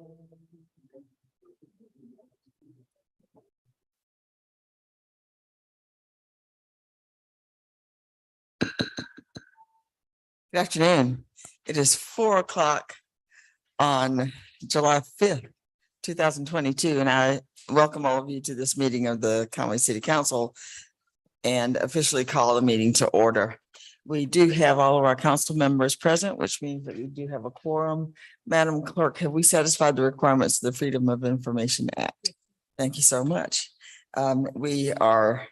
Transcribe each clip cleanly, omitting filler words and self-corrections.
Good afternoon. It is 4 o'clock on July 5th, 2022, and I welcome all of you to this meeting of the Conway City Council and officially call the meeting to order. We do have all of our council members present, which means that we do have a quorum. Madam Clerk, have we satisfied the requirements of the Freedom of Information Act? Thank you so much. We are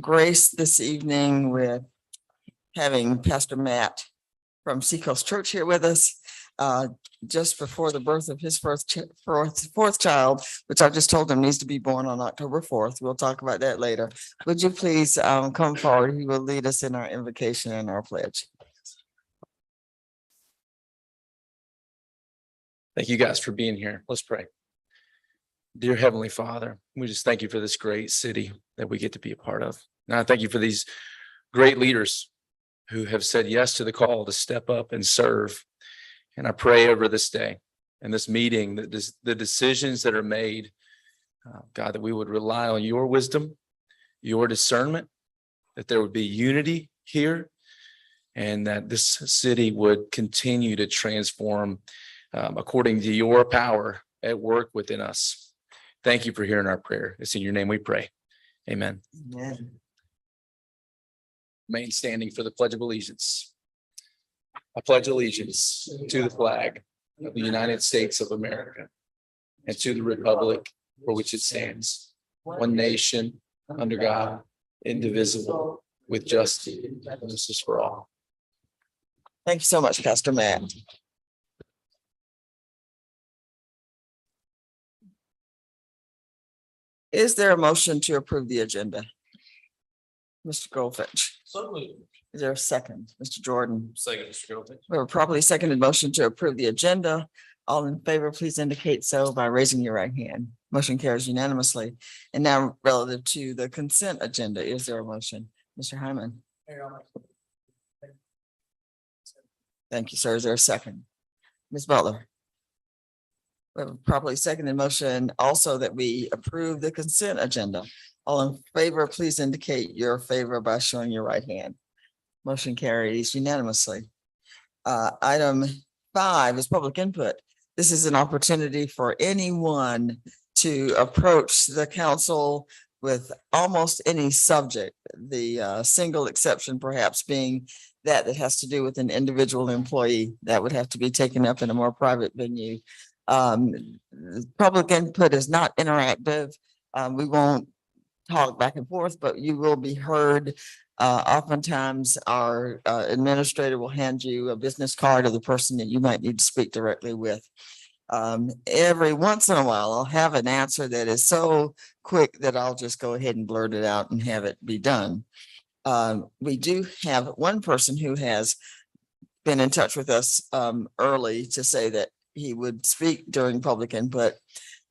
graced this evening with having Pastor Matt from Seacoast Church here with us, just before the birth of his fourth child, which I just told him needs to be born on October 4th. We'll talk about that later. Would you please come forward? He will lead us in our invocation and our pledge. Thank you guys for being here. Let's pray. Dear Heavenly Father, we just thank you for this great city that we get to be a part of. And I thank you for these great leaders who have said yes to the call to step up and serve. And I pray over this day and this meeting that the decisions that are made, God, that we would rely on your wisdom, your discernment, that there would be unity here, and that this city would continue to transform according to your power at work within us. Thank you for hearing our prayer. It's in your name we pray. Amen. Amen. Remain standing for the Pledge of Allegiance. I pledge allegiance to the flag of the United States of America and to the republic for which it stands, one nation, under God, indivisible, with justice and justice for all. Thank you so much, Pastor Matt. Is there a motion to approve the agenda? Mr. Goldfinch. Is there a second? Mr. Jordan. Second, Mr. Goldfinch. We have a properly seconded motion to approve the agenda. All in favor, please indicate so by raising your right hand. Motion carries unanimously. And now relative to the consent agenda, is there a motion? Mr. Hyman. Thank you, sir. Is there a second? Ms. Butler. We have a properly seconded motion also that we approve the consent agenda. All in favor, please indicate your favor by showing your right hand. Motion carries unanimously. Item 5 is public input. This is an opportunity for anyone to approach the council with almost any subject. The single exception perhaps being that has to do with an individual employee that would have to be taken up in a more private venue. Public input is not interactive. We won't talk back and forth, but you will be heard. Oftentimes our administrator will hand you a business card of the person that you might need to speak directly with. Every once in a while, I'll have an answer that is so quick that I'll just go ahead and blurt it out and have it be done. We do have one person who has been in touch with us early to say that he would speak during public input.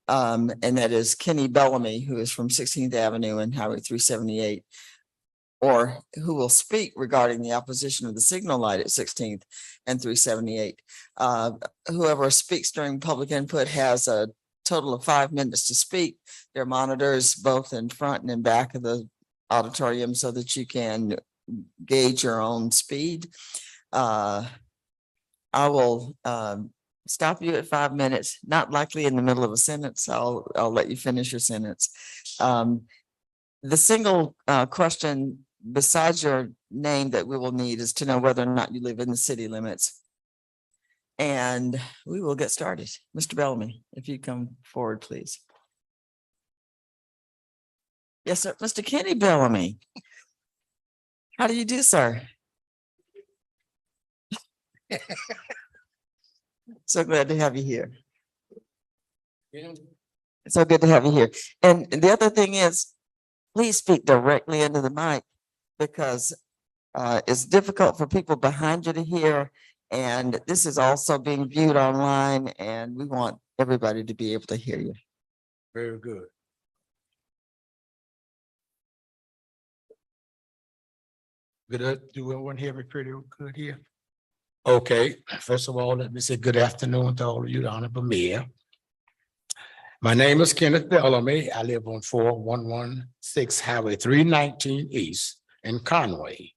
And that is Kenny Bellamy, who is from 16th Avenue and Highway 378, or who will speak regarding the opposition of the signal light at 16th and 378. Whoever speaks during public input has a total of 5 minutes to speak. There are monitors both in front and in back of the auditorium so that you can gauge your own speed. I will stop you at 5 minutes, not likely in the middle of a sentence. I'll let you finish your sentence. The single question besides your name that we will need is to know whether or not you live in the city limits. And we will get started. Mr. Bellamy, if you come forward, please. Yes, sir. Mr. Kenny Bellamy. How do you do, sir? So glad to have you here. It's so good to have you here. And the other thing is, please speak directly into the mic because it's difficult for people behind you to hear. And this is also being viewed online and we want everybody to be able to hear you. Very good. Good. Do everyone hear me pretty good here? Okay, first of all, let me say good afternoon to all of you, the Honorable Mayor. My name is Kenneth Bellamy. I live on 4116 Highway 319 East in Conway.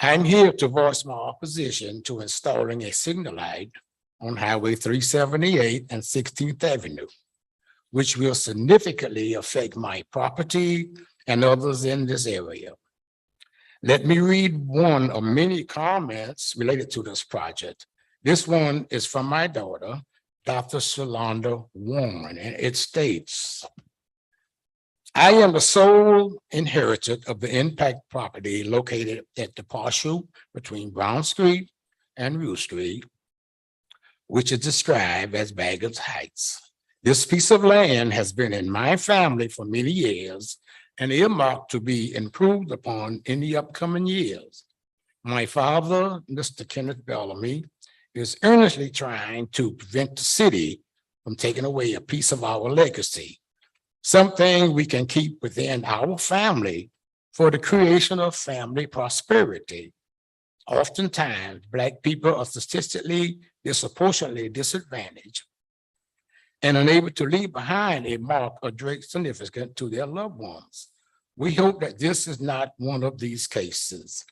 I'm here to voice my opposition to installing a signal light on Highway 378 and 16th Avenue, which will significantly affect my property and others in this area. Let me read one of many comments related to this project. This one is from my daughter, Dr. Shalonda Warren, and it states, I am the sole inheritor of the impact property located at the partial between Brown Street and Rue Street, which is described as Baggett's Heights. This piece of land has been in my family for many years and earmarked to be improved upon in the upcoming years. My father, Mr. Kenneth Bellamy, is earnestly trying to prevent the city from taking away a piece of our legacy, something we can keep within our family for the creation of family prosperity. Oftentimes, Black people are statistically disproportionately disadvantaged and unable to leave behind a mark of great significance to their loved ones. We hope that this is not one of these cases.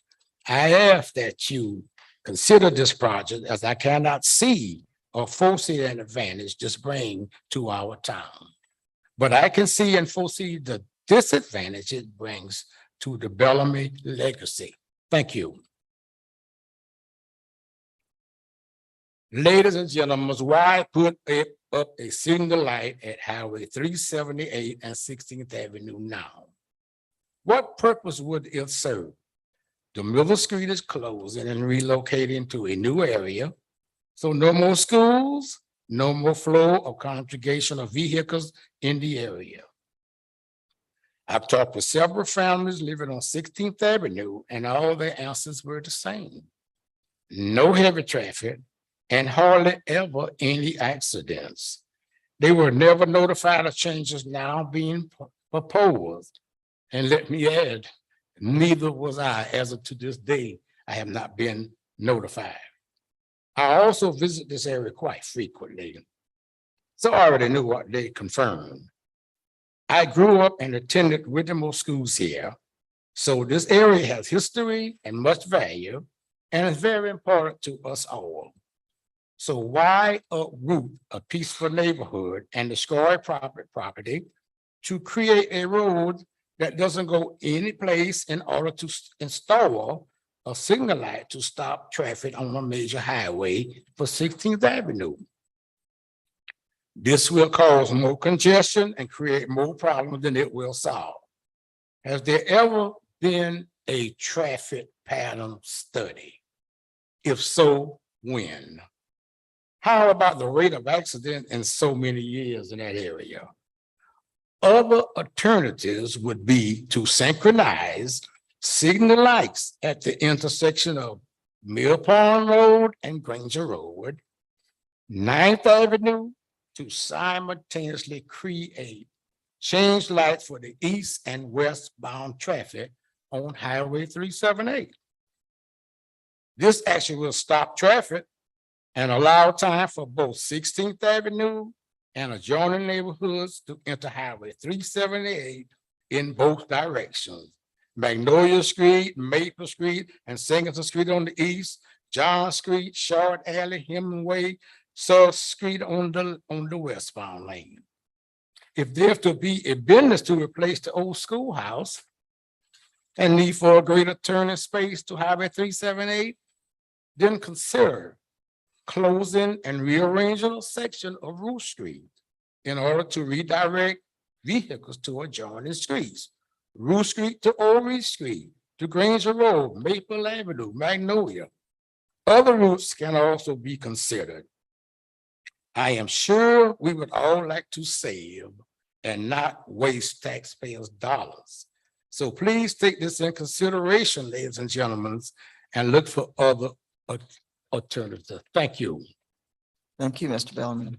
I ask that you consider this project, as I cannot see or foresee an advantage this bring to our town. But I can see and foresee the disadvantage it brings to the Bellamy legacy. Thank you. Ladies and gentlemen, why put up a signal light at Highway 378 and 16th Avenue now? What purpose would it serve? The middle street is closing and relocating to a new area. So no more schools, no more flow of congregation of vehicles in the area. I've talked with several families living on 16th Avenue, and all their answers were the same. No heavy traffic and hardly ever any accidents. They were never notified of changes now being proposed. And let me add, neither was I. As of to this day, I have not been notified. I also visit this area quite frequently, so I already knew what they confirmed. I grew up and attended Whittemore schools here, so this area has history and much value, and is very important to us all. So why uproot a peaceful neighborhood and destroy property to create a road that doesn't go any place in order to install a signal light to stop traffic on a major highway for 16th Avenue? This will cause more congestion and create more problems than it will solve. Has there ever been a traffic pattern study? If so, when? How about the rate of accident in so many years in that area? Other alternatives would be to synchronize signal lights at the intersection of Mill Pond Road and Granger Road, 9th Avenue, to simultaneously create change lights for the east and westbound traffic on Highway 378. This actually will stop traffic and allow time for both 16th Avenue and adjoining neighborhoods to enter Highway 378 in both directions. Magnolia Street, Maple Street, and Singleton Street on the east, John Street, Short Alley, Hemingway, South Street on the westbound lane. If there's to be a business to replace the old schoolhouse and need for a greater turning space to Highway 378, then consider closing and rearranging a section of Rue Street in order to redirect vehicles to adjoining streets. Rue Street to Orange Street, to Granger Road, Maple Avenue, Magnolia. Other routes can also be considered. I am sure we would all like to save and not waste taxpayers' dollars. So please take this in consideration, ladies and gentlemen, and look for other alternatives. Thank you. Thank you, Mr. Bellamy.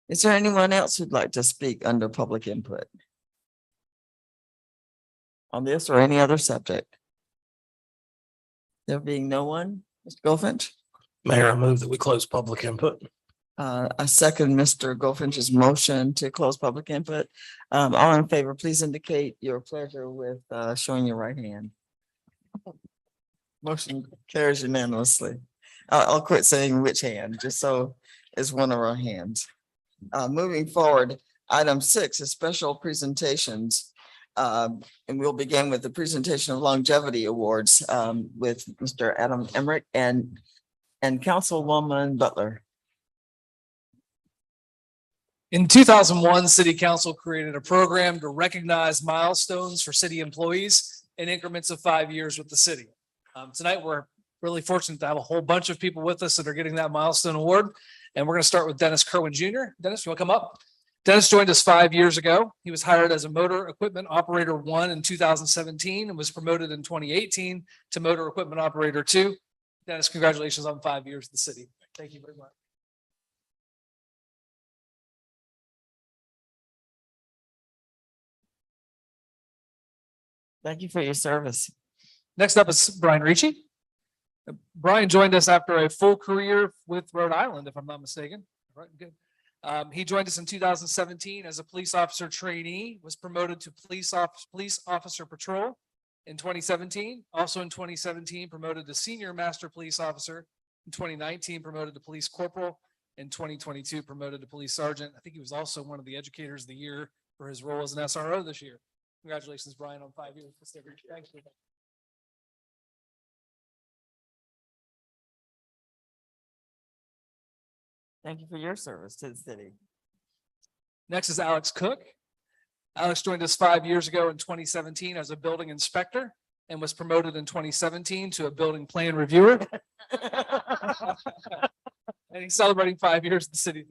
Is there anyone else who'd like to speak under public input on this or any other subject? There being no one, Mr. Goldfinch? Mayor, I move that we close public input. I second Mr. Goldfinch's motion to close public input. All in favor, please indicate your pleasure with showing your right hand. Motion carries unanimously. I'll quit saying which hand, just so it's one of our hands. Moving forward, item 6 is special presentations. And we'll begin with the presentation of longevity awards with Mr. Adam Emmerich and Councilwoman Butler. In 2001, City Council created a program to recognize milestones for city employees in increments of 5 years with the city. Tonight, we're really fortunate to have a whole bunch of people with us that are getting that milestone award. And we're going to start with Dennis Kerwin Jr. Dennis, you want to come up? Dennis joined us 5 years ago. He was hired as a motor equipment operator 1 in 2017 and was promoted in 2018 to motor equipment operator 2. Dennis, congratulations on 5 years with the city. Thank you very much. Thank you for your service. Next up is Brian Ricci. Brian joined us after a full career with Rhode Island, if I'm not mistaken. Right, good. He joined us in 2017 as a police officer trainee, was promoted to police officer patrol in 2017. Also in 2017, promoted to senior master police officer. In 2019, promoted to police corporal. In 2022, promoted to police sergeant. I think he was also one of the educators of the year for his role as an SRO this year. Congratulations, Brian, on 5 years. Thank you. Thank you for your service to the city. Next is Alex Cook. Alex joined us 5 years ago in 2017 as a building inspector and was promoted in 2017 to a building plan reviewer. And he's celebrating 5 years in the city.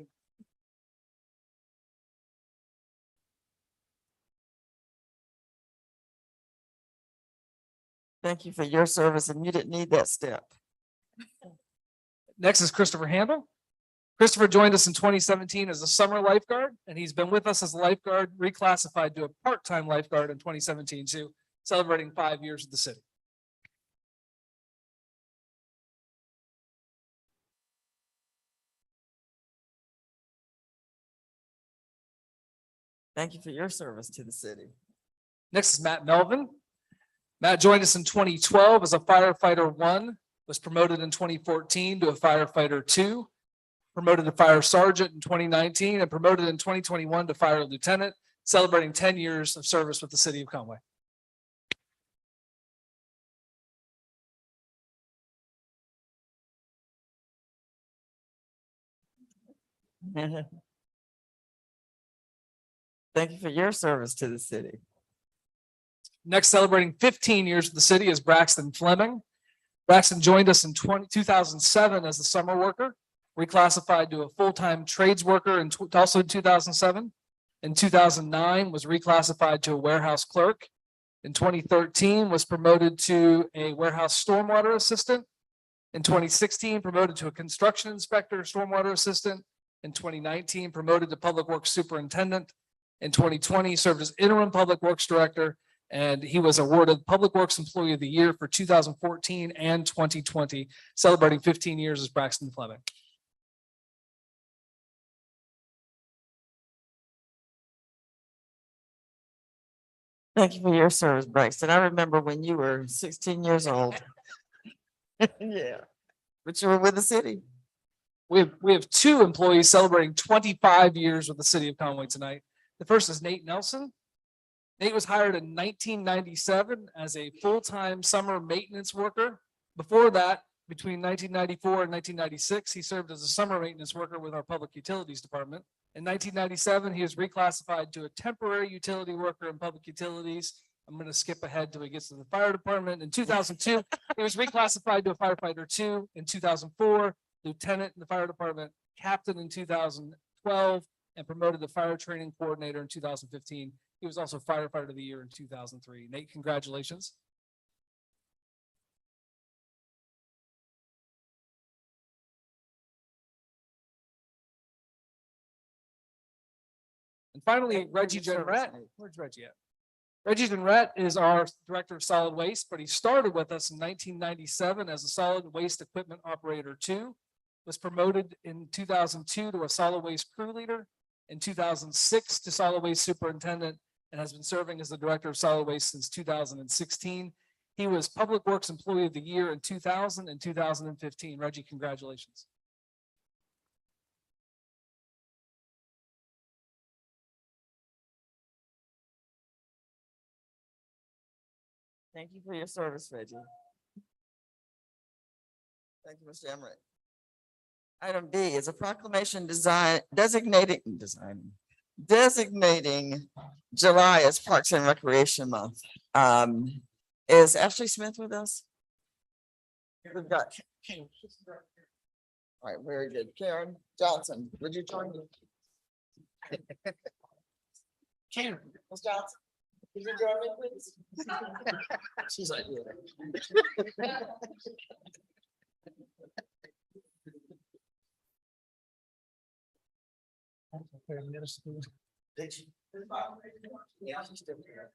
Thank you for your service, and you didn't need that step. Next is Christopher Handel. Christopher joined us in 2017 as a summer lifeguard, and he's been with us as a lifeguard, reclassified to a part-time lifeguard in 2017 too, celebrating 5 years with the city. Thank you for your service to the city. Next is Matt Melvin. Matt joined us in 2012 as a firefighter 1, was promoted in 2014 to a firefighter 2, promoted to fire sergeant in 2019, and promoted in 2021 to fire lieutenant, celebrating 10 years of service with the city of Conway. Thank you for your service to the city. Next, celebrating 15 years with the city is Braxton Fleming. Braxton joined us in 2007 as a summer worker, reclassified to a full-time trades worker also in 2007. In 2009, was reclassified to a warehouse clerk. In 2013, was promoted to a warehouse stormwater assistant. In 2016, promoted to a construction inspector, stormwater assistant. In 2019, promoted to public works superintendent. In 2020, served as interim public works director, and he was awarded Public Works Employee of the Year for 2014 and 2020, celebrating 15 years as Braxton Fleming. Thank you for your service, Braxton. I remember when you were 16 years old. Yeah, but you were with the city. We have two employees celebrating 25 years with the city of Conway tonight. The first is Nate Nelson. Nate was hired in 1997 as a full-time summer maintenance worker. Before that, between 1994 and 1996, he served as a summer maintenance worker with our public utilities department. In 1997, he was reclassified to a temporary utility worker in public utilities. I'm going to skip ahead till he gets to the fire department. In 2002, he was reclassified to a firefighter 2. In 2004, lieutenant in the fire department, captain in 2012, and promoted to fire training coordinator in 2015. He was also firefighter of the year in 2003. Nate, congratulations. And finally, Reggie Jenrat. Where's Reggie at? Reggie Denrett is our Director of Solid Waste, but he started with us in 1997 as a Solid Waste Equipment Operator 2, was promoted in 2002 to a Solid Waste Crew Leader, in 2006 to Solid Waste Superintendent, and has been serving as the Director of Solid Waste since 2016. He was Public Works Employee of the Year in 2000 and 2015. Reggie, congratulations. Thank you for your service, Reggie. Thank you, Mr. Emmerich. Item B is a proclamation designating July as Parks and Recreation Month. Is Ashley Smith with us? We've got. All right, very good. Karen Johnson, would you join me? Karen, Ms. Johnson, would you join me, please? She's like, yeah. Did she? Yeah, she's still here.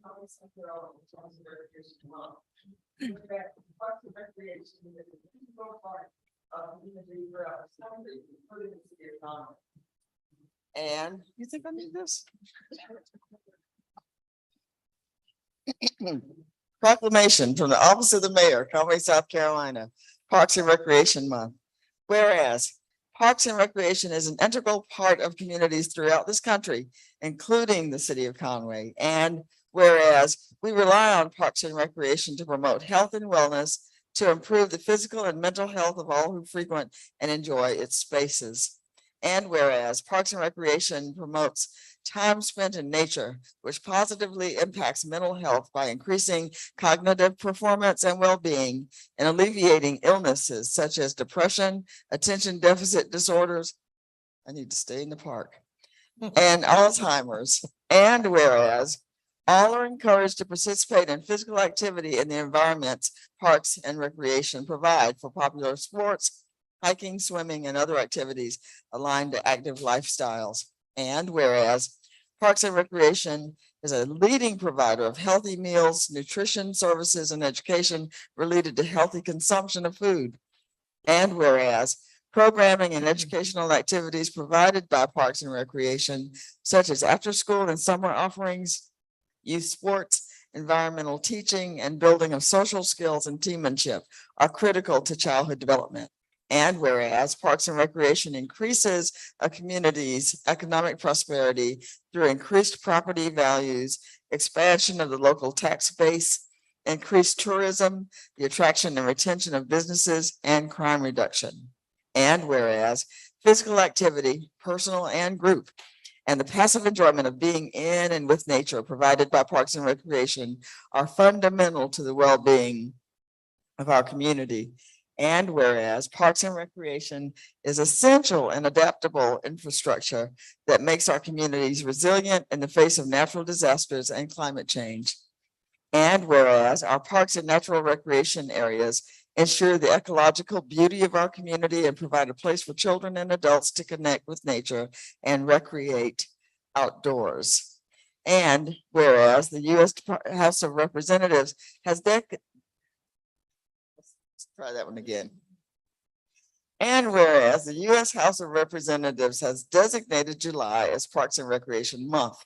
And you think I need this? Proclamation from the Office of the Mayor, Conway, South Carolina, Parks and Recreation Month. Whereas Parks and Recreation is an integral part of communities throughout this country, including the city of Conway. And whereas we rely on Parks and Recreation to promote health and wellness, to improve the physical and mental health of all who frequent and enjoy its spaces. And whereas Parks and Recreation promotes time spent in nature, which positively impacts mental health by increasing cognitive performance and well-being and alleviating illnesses such as depression, attention deficit disorders. I need to stay in the park. And Alzheimer's. And whereas all are encouraged to participate in physical activity in the environments Parks and Recreation provide for popular sports, hiking, swimming, and other activities aligned to active lifestyles. And whereas Parks and Recreation is a leading provider of healthy meals, nutrition services, and education related to healthy consumption of food. And whereas programming and educational activities provided by Parks and Recreation, such as after-school and summer offerings, youth sports, environmental teaching, and building of social skills and teammanship are critical to childhood development. And whereas Parks and Recreation increases a community's economic prosperity through increased property values, expansion of the local tax base, increased tourism, the attraction and retention of businesses, and crime reduction. And whereas physical activity, personal and group, and the passive enjoyment of being in and with nature provided by Parks and Recreation are fundamental to the well-being of our community. And whereas Parks and Recreation is essential and adaptable infrastructure that makes our communities resilient in the face of natural disasters and climate change. And whereas our parks and natural recreation areas ensure the ecological beauty of our community and provide a place for children and adults to connect with nature and recreate outdoors. And whereas the U.S. House of Representatives has try that one again. And whereas the U.S. House of Representatives has designated July as Parks and Recreation Month.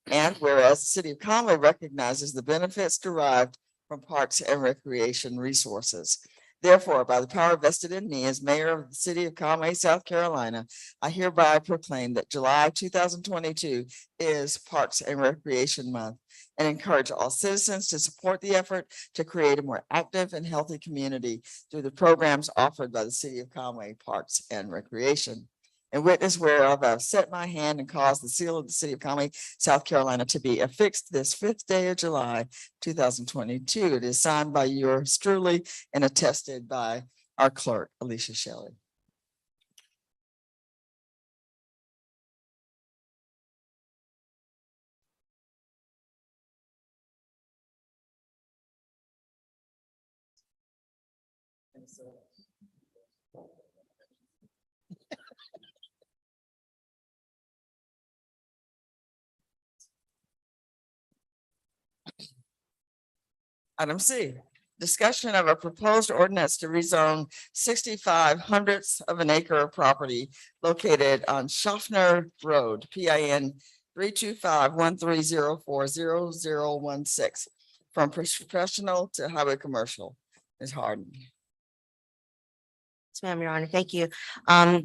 And whereas the city of Conway recognizes the benefits derived from parks and recreation resources. Therefore, by the power vested in me as mayor of the city of Conway, South Carolina, I hereby proclaim that July 2022 is Parks and Recreation Month and encourage all citizens to support the effort to create a more active and healthy community through the programs offered by the city of Conway Parks and Recreation. In witness whereof I've set my hand and caused the seal of the city of Conway, South Carolina to be affixed this 5th day of July, 2022. It is signed by yours truly and attested by our clerk, Alicia Shelley. Item C, discussion of a proposed ordinance to rezone 6,500ths of an acre of property located on Schaffner Road, PIN 32513040016 from professional to highway commercial. Ms. Harden. Yes, ma'am, Your Honor. Thank you.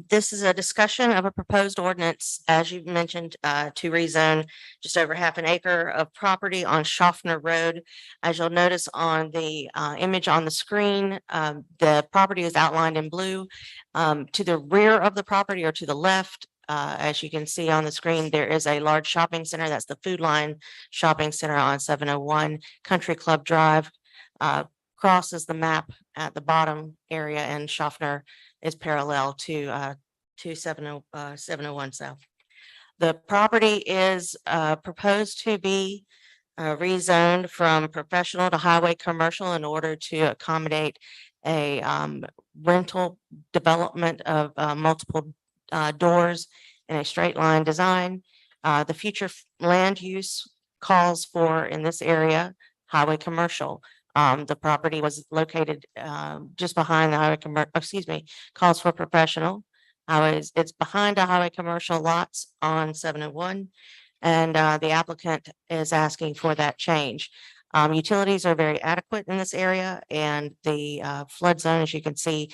This is a discussion of a proposed ordinance, as you mentioned, to rezone just over half an acre of property on Schaffner Road. As you'll notice on the image on the screen, the property is outlined in blue. To the rear of the property or to the left, as you can see on the screen, there is a large shopping center. That's the Food Line Shopping Center on 701 Country Club Drive. Crosses the map at the bottom area, and Schaffner is parallel to 701 South. The property is proposed to be rezoned from professional to highway commercial in order to accommodate a rental development of multiple doors in a straight line design. The future land use calls for, in this area, highway commercial. The property was located just behind the calls for professional. It's behind the highway commercial lots on 701. And the applicant is asking for that change. Utilities are very adequate in this area, and the flood zone, as you can see,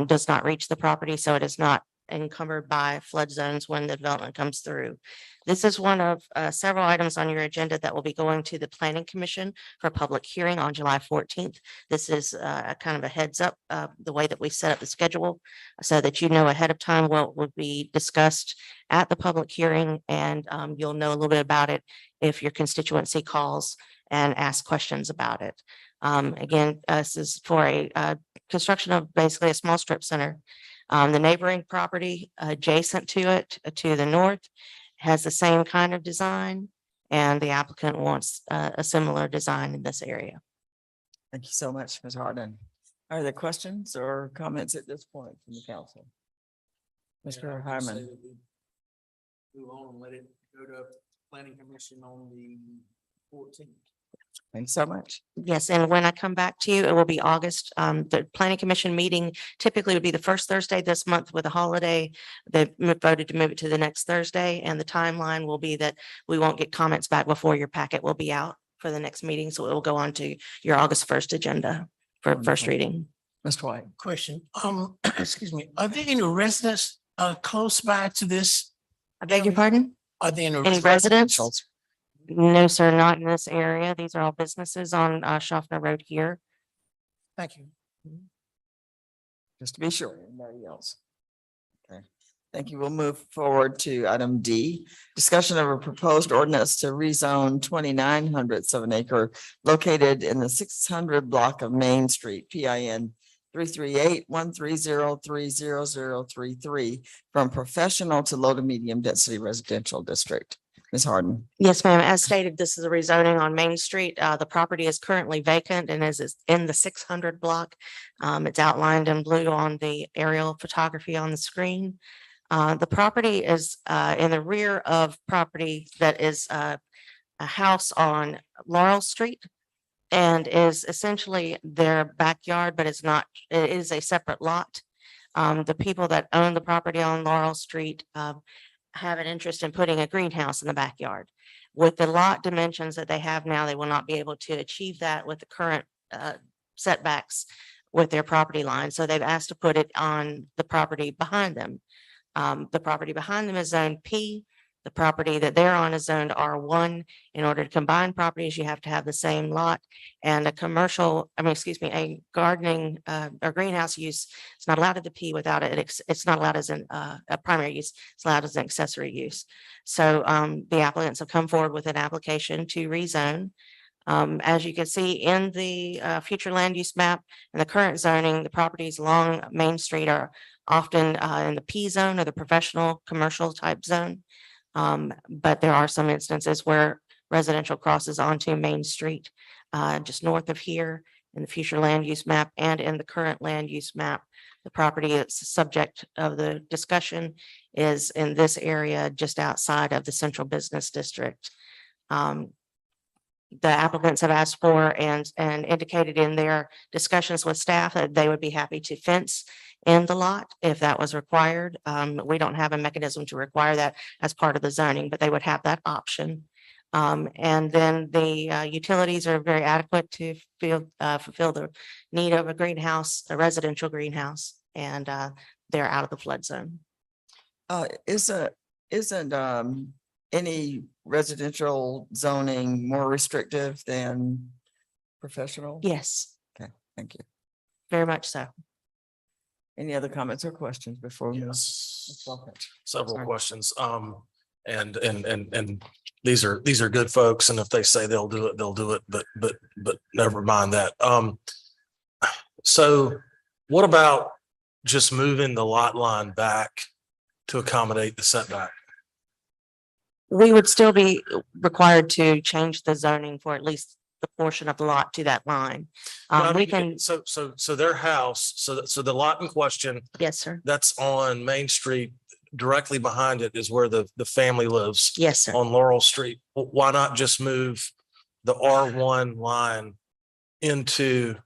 does not reach the property, so it is not encumbered by flood zones when the development comes through. This is one of several items on your agenda that will be going to the Planning Commission for public hearing on July 14th. This is a kind of a heads up, the way that we set up the schedule so that you know ahead of time what would be discussed at the public hearing, and you'll know a little bit about it if your constituency calls and asks questions about it. Again, this is for a construction of basically a small strip center. The neighboring property adjacent to it, to the north, has the same kind of design, and the applicant wants a similar design in this area. Thank you so much, Ms. Harden. Are there questions or comments at this point from the council? Mr. Hyman. Move on and let it go to planning commission on the 14th. Thanks so much. Yes, and when I come back to you, it will be August. The planning commission meeting typically would be the first Thursday this month. With a holiday, they voted to move it to the next Thursday, and the timeline will be that we won't get comments back before your packet will be out for the next meeting. So it will go on to your August 1st agenda for first Wonderful. reading. Mr. White. Question, excuse me, are there any residents close by to this? I beg your pardon? Are there Any residents? No, sir, not in this area. These are all businesses on Schaffner Road here. Thank you. Just to be sure, anybody else? Okay, thank you. We'll move forward to item D, discussion of a proposed ordinance to rezone 2,900ths of an acre located in the 600 block of Main Street, PIN 33813030033 from professional to low to medium density residential district. Ms. Harden. Yes, ma'am. As stated, this is a rezoning on Main Street. The property is currently vacant and is in the 600 block. It's outlined in blue on the aerial photography on the screen. The property is in the rear of property that is a house on Laurel Street and is essentially their backyard, but it's not, it is a separate lot. The people that own the property on Laurel Street have an interest in putting a greenhouse in the backyard. With the lot dimensions that they have now, they will not be able to achieve that with the current setbacks with their property line. So they've asked to put it on the property behind them. The property behind them is zone P. The property that they're on is zoned R1. In order to combine properties, you have to have the same lot, and a a gardening or greenhouse use is not allowed at the P without it. It's not allowed as a primary use. It's allowed as an accessory use. So the applicants have come forward with an application to rezone. As you can see in the future land use map and the current zoning, the properties along Main Street are often in the P zone or the professional commercial type zone. But there are some instances where residential crosses onto Main Street, just north of here in the future land use map and in the current land use map. The property that's the subject of the discussion is in this area just outside of the central business district. the applicants have asked for and indicated in their discussions with staff that they would be happy to fence in the lot if that was required. We don't have a mechanism to require that as part of the zoning, but they would have that option. And then the utilities are very adequate to fulfill the need of a greenhouse, a residential greenhouse, and they're out of the flood zone. Isn't any residential zoning more restrictive than professional? Yes, Thank you. very much so. Any other comments or questions before we move? Yes, Sorry. several questions. And these are good folks, and if they say they'll do it, they'll do it, but never mind that. So what about just moving the lot line back to accommodate the setback? We would still be required to change the zoning for at least the portion of the lot to that line. No, I We mean, can, so their house, so the lot in question, yes, sir. that's on Main Street, directly behind it is where the family lives. Yes, sir. On Laurel Street. Why not just move the R1 line into,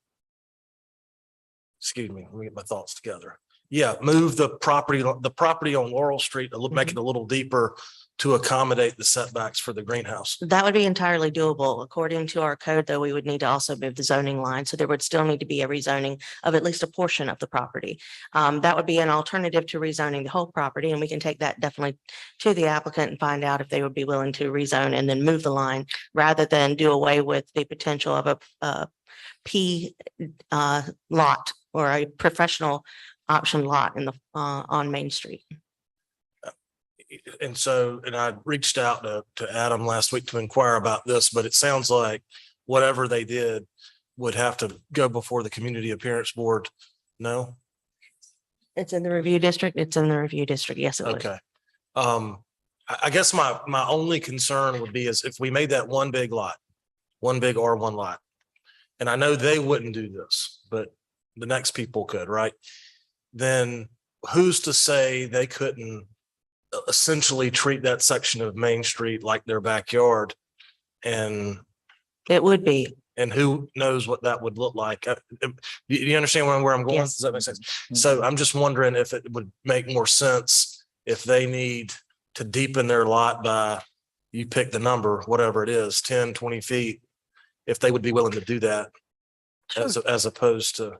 excuse me, let me get my thoughts together. Yeah, move the property on Laurel Street, make it a little deeper to accommodate the setbacks for the greenhouse. That would be entirely doable. According to our code, though, we would need to also move the zoning line. So there would still need to be a rezoning of at least a portion of the property. That would be an alternative to rezoning the whole property, and we can take that definitely to the applicant and find out if they would be willing to rezone and then move the line rather than do away with the potential of a P lot or a professional option lot in the on Main Street. And so, and I reached out to Adam last week to inquire about this, but it sounds like whatever they did would have to go before the community appearance board. No? It's in the review district. It's in the review district. Yes, it would. Okay. I guess my only concern would be is if we made that one big lot, one big R1 lot. And I know they wouldn't do this, but the next people could, right? Then who's to say they couldn't essentially treat that section of Main Street like their backyard? And It would be. who knows what that would look like? You understand where I'm going? Yes. Does that make sense? So I'm just wondering if it would make more sense if they need to deepen their lot by, you pick the number, whatever it is, 10, 20 feet, if they would be willing to do that as opposed to.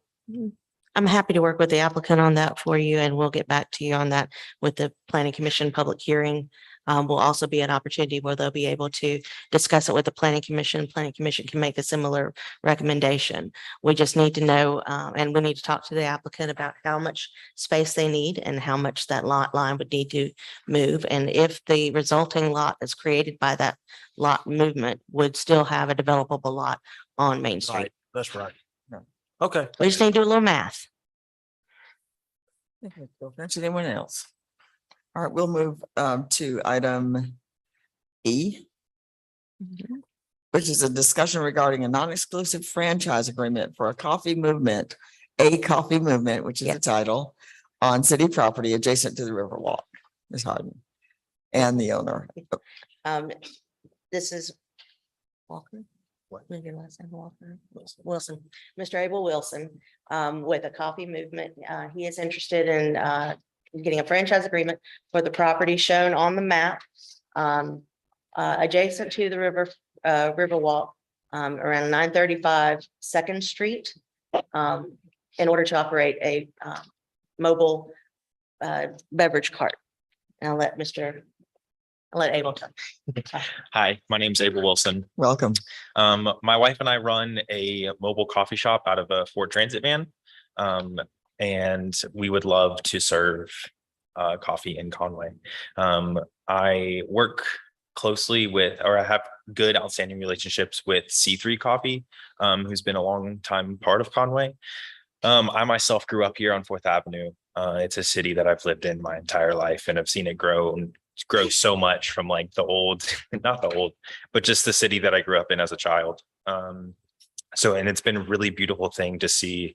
I'm happy to work with the applicant on that for you, and we'll get back to you on that with the planning commission public hearing. Will also be an opportunity where they'll be able to discuss it with the planning commission. Planning commission can make a similar recommendation. We just need to know, and we need to talk to the applicant about how much space they need and how much that lot line would need to move. And if the resulting lot is created by that lot movement, would still have a developable lot on Main Street. Right, that's right. Yeah. Okay. We just need to do a little math. Okay, so if anyone else? All right, we'll move to item E, which is a discussion regarding a non-exclusive franchise agreement for a coffee movement, which is the title, on city property adjacent to the Riverwalk. Ms. Harden and the owner. This is Walker. What was your last name? Walker? Wilson. Mr. Abel Wilson, with a coffee movement. He is interested in getting a franchise agreement for the property shown on the map, adjacent to the Riverwalk, around 935 2nd Street, in order to operate a mobile beverage cart. And I'll let Abel talk. Hi, my name's Abel Wilson. Welcome. My wife and I run a mobile coffee shop out of a Ford Transit van. And we would love to serve coffee in Conway. I work closely with, or I have good outstanding relationships with C3 Coffee, who's been a long time part of Conway. I myself grew up here on 4th Avenue. It's a city that I've lived in my entire life, and I've seen it grow so much from like the old, not the old, but just the city that I grew up in as a child. And it's been a really beautiful thing to see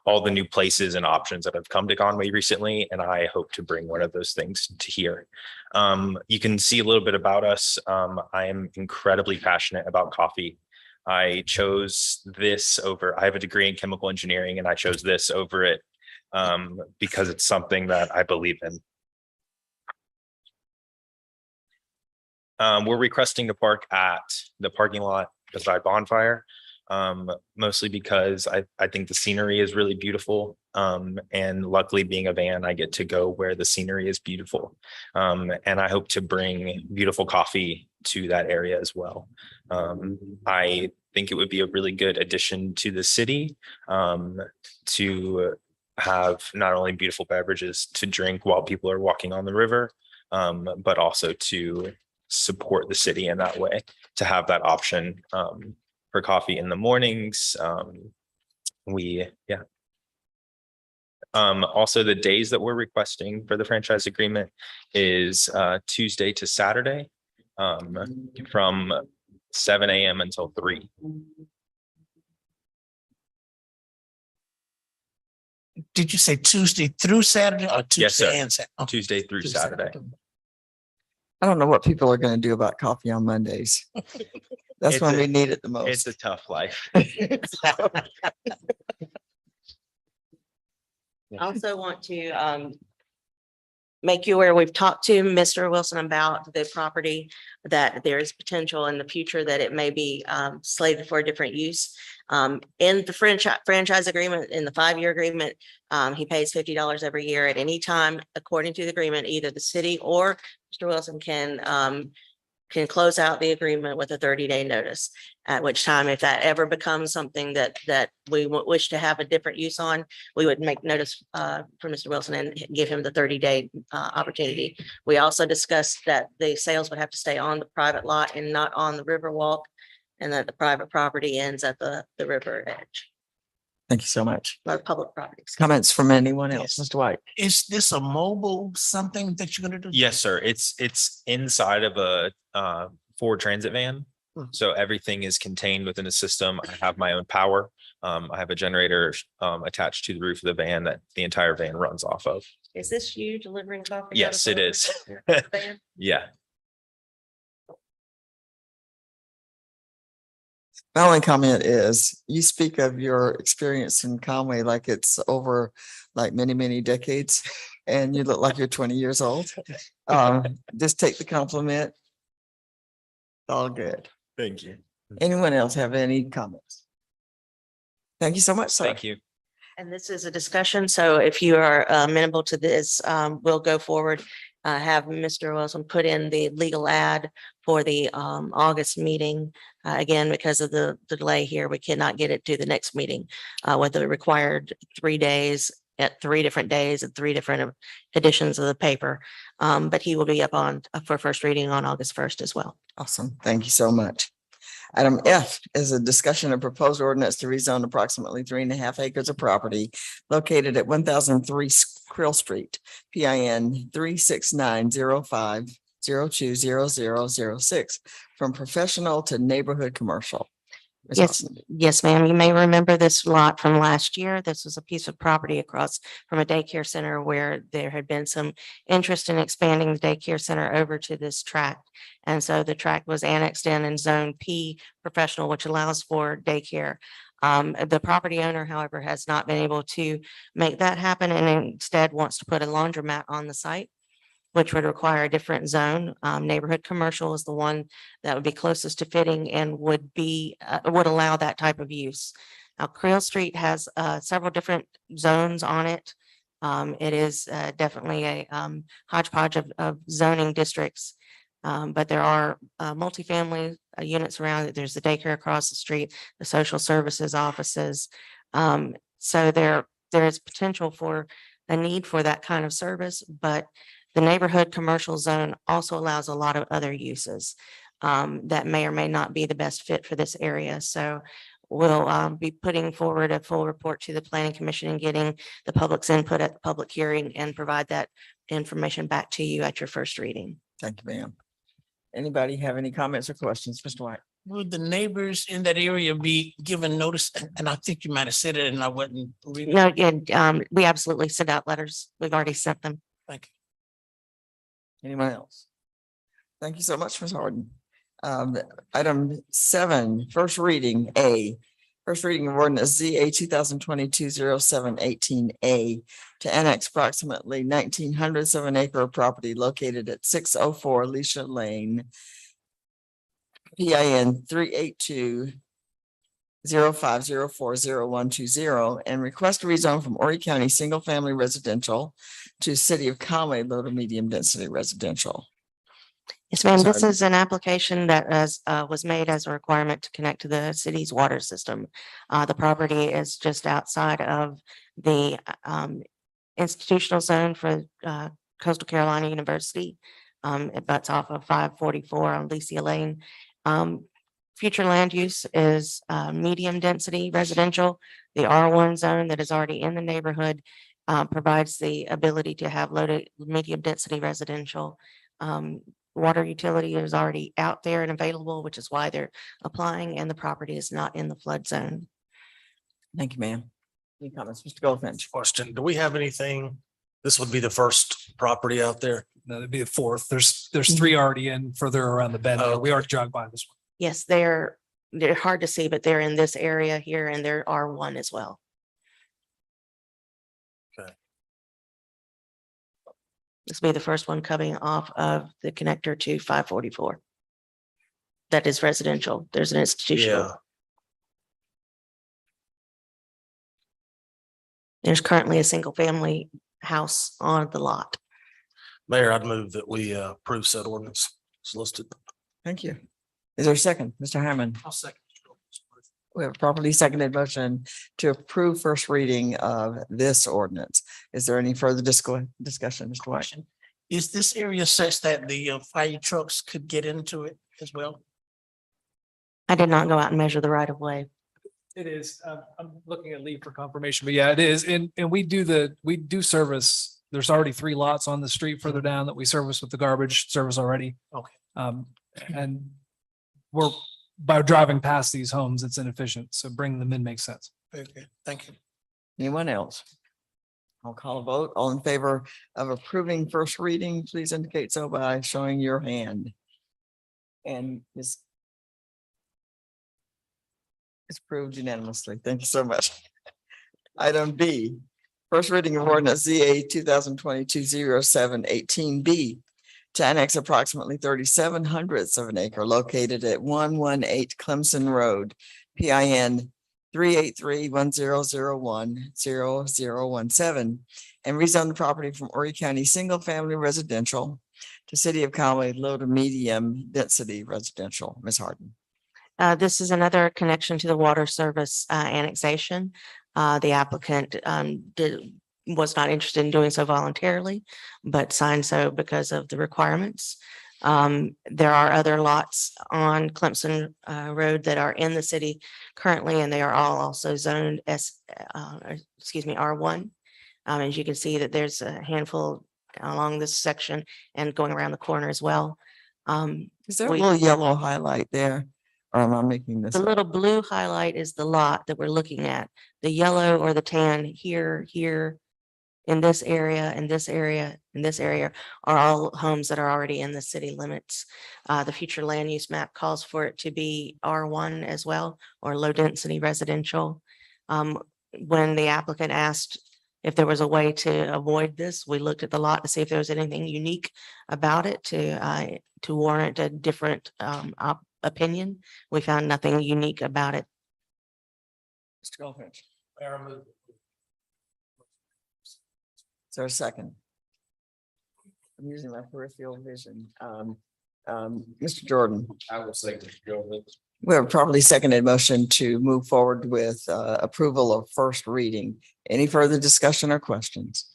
all the new places and options that have come to Conway recently. And I hope to bring one of those things to here. You can see a little bit about us. I am incredibly passionate about coffee. I chose this over, I have a degree in chemical engineering and I chose this over it because it's something that I believe in. We're requesting to park at the parking lot beside Bonfire, mostly because I think the scenery is really beautiful. And luckily being a van, I get to go where the scenery is beautiful. And I hope to bring beautiful coffee to that area as well. I think it would be a really good addition to the city to have not only beautiful beverages to drink while people are walking on the river, but also to support the city in that way, to have that option for coffee in the mornings. Also the days that we're requesting for the franchise agreement is Tuesday to Saturday from 7 a.m. until 3. Did you say Tuesday through Saturday or Yes, sir. Tuesday and Saturday? Okay. Tuesday through Tuesday, Saturday. I don't know what people are going to do about coffee on Mondays. That's It's when a- we need it the It's most. a tough life. I also want to make you aware, we've talked to Mr. Wilson about the property, that there is potential in the future that it may be slated for a different use. In the franchise agreement, in the 5-year agreement, he pays $50 every year at any time, according to the agreement, either the city or Mr. Wilson can close out the agreement with a 30-day notice. At which time, if that ever becomes something that we wish to have a different use on, we would make notice for Mr. Wilson and give him the 30-day opportunity. We also discussed that the sales would have to stay on the private lot and not on the river walk, and that the private property ends at the river edge, Thank you so much. or public property. Comments from anyone else? Yes. Mr. White? Is this a mobile something that you're gonna do? Yes, sir. It's inside of a Ford Transit van. So everything is contained within a system. I have my own power. I have a generator attached to the roof of the van that the entire van runs off of. Is this you delivering coffee? out of Yes, it the is. van? Yeah. My only comment is, you speak of your experience in Conway like it's over like many, many decades, and you look like you're 20 years old. Just take the compliment. All good. Thank you. Anyone else have any comments? Thank you so much, sir. Thank you. And this is a discussion, so if you are amenable to this, we'll go forward. Have Mr. Wilson put in the legal ad for the August meeting. Again, because of the delay here, we cannot get it to the next meeting with the required 3 days at 3 different days and 3 different editions of the paper. But he will be up on for first reading on August 1st as well. Awesome. Thank you so much. Item F is a discussion of proposed ordinance to rezone approximately 3.5 acres of property located at 1003 Krill Street, PIN 36905020006 from professional to neighborhood commercial. Ms. Yes, Austin. yes, ma'am. You may remember this lot from last year. This was a piece of property across from a daycare center where there had been some interest in expanding the daycare center over to this tract. And so the tract was annexed in zone P professional, which allows for daycare. The property owner, however, has not been able to make that happen and instead wants to put a laundromat on the site, which would require a different zone. Neighborhood commercial is the one that would be closest to fitting and would allow that type of use. Now, Creel Street has several different zones on it. It is definitely a hodgepodge of zoning districts. But there are multifamily units around it. There's the daycare across the street, the social services offices. So there is potential for a need for that kind of service, but the neighborhood commercial zone also allows a lot of other uses that may or may not be the best fit for this area. So we'll be putting forward a full report to the planning commission and getting the public's input at the public hearing and provide that information back to you at your first reading. Thank you, ma'am. Anybody have any comments or questions? Mr. White? Would the neighbors in that area be given notice? And I think you might have said it and I wasn't reading. No, yeah, we absolutely sent out letters. We've already sent them. Thank you. Anyone else? Thank you so much, Ms. Harden. Item 7, first reading, A. First reading of ordinance ZA 2022-07-18A to annex approximately 1,907 acre of property located at 604 Alicia Lane, PIN 382-05040120, and request to rezone from Horry County Single Family Residential to City of Conway Low to Medium Density Residential. Yes, ma'am. This Sorry. is an application that was made as a requirement to connect to the city's water system. The property is just outside of the institutional zone for Coastal Carolina University. It butts off of 544 on Alicia Lane. Future land use is medium density residential. The R1 zone that is already in the neighborhood provides the ability to have low to medium density residential. Water utility is already out there and available, which is why they're applying, and the property is not in the flood zone. Thank you, ma'am. Any comments, Mr. Goldfinch? Question, do we have anything? This would be the first property out there. No, that'd be the fourth. There's three already in further around the bend. Oh, We already jogged by this one. Yes, they're hard to see, but they're in this area here and they're R1 as well. This will be the first one coming off of the connector to 544. That is residential. There's an Yeah, institutional. There's currently a single family house on the lot. Mayor, I'd move that we approve said ordinance. It's listed. Thank you. Is there a second? Mr. Hammond? I'll second. We have a properly seconded motion to approve first reading of this ordinance. Is there any further discussion, Mr. White? Is this area such that the fire trucks could get into it as well? I did not go out and measure the right of way. It is. I'm looking at Lee for confirmation, but yeah, it is. And we do service. There's already 3 lots on the street further down that we service with the garbage service already. Okay. And we're, by driving past these homes, it's inefficient. So bringing them in makes sense. Okay, thank you. Anyone else? I'll call a vote. All in favor of approving first reading, please indicate so by showing your hand. And it's approved unanimously. Thank you so much. Item B, first reading of ordinance ZA 2022-07-18B to annex approximately 3,700ths of an acre located at 118 Clemson Road, PIN 383-1001-0017, and rezone the property from Horry County Single Family Residential to City of Conway Low to Medium Density Residential. Ms. Harden. This is another connection to the water service annexation. The applicant was not interested in doing so voluntarily, but signed so because of the requirements. There are other lots on Clemson Road that are in the city currently, and they are all also zoned R1. As you can see that there's a handful along this section and going around the corner as well. Is there a We- little yellow highlight there? Or am I making this? The up? little blue highlight is the lot that we're looking at. The yellow or the tan here, in this area, in this area, in this area are all homes that are already in the city limits. The future land use map calls for it to be R1 as well, or low density residential. When the applicant asked if there was a way to avoid this, we looked at the lot to see if there was anything unique about it to warrant a different opinion. We found nothing unique about it. Mr. Goldfinch, Mayor, I move. is there a second? I'm using my peripheral vision. Mr. Jordan. I will say that. We have a properly seconded motion to move forward with approval of first reading. Any further discussion or questions?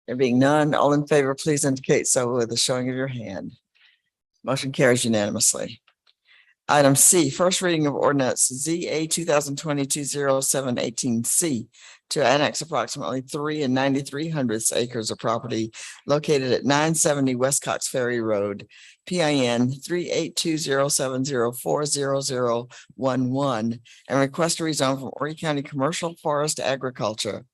There being none, all in favor, please indicate so with a showing of your hand. Motion carries unanimously. Item C, first reading of ordinance ZA 2022-07-18C to annex approximately 3 93/100 acres of property located at 970 West Cox Ferry Road, PIN 382-0704-0011, and request to rezone from Horry County Commercial Forest Agriculture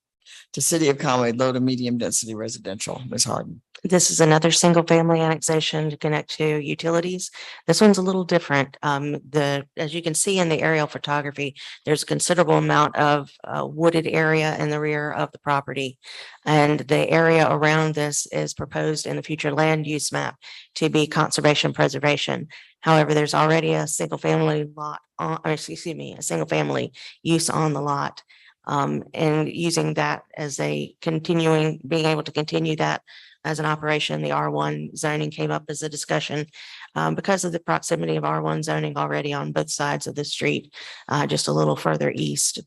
to City of Conway, low to medium density residential. Ms. Harden. This is another single family annexation to connect to utilities. This one's a little different. As you can see in the aerial photography, there's a considerable amount of wooded area in the rear of the property. And the area around this is proposed in the future land use map to be conservation preservation. However, there's already a single family lot, or excuse me, a single family use on the lot. And using that as being able to continue that as an operation, the R1 zoning came up as a discussion because of the proximity of R1 zoning already on both sides of the street, just a little further east.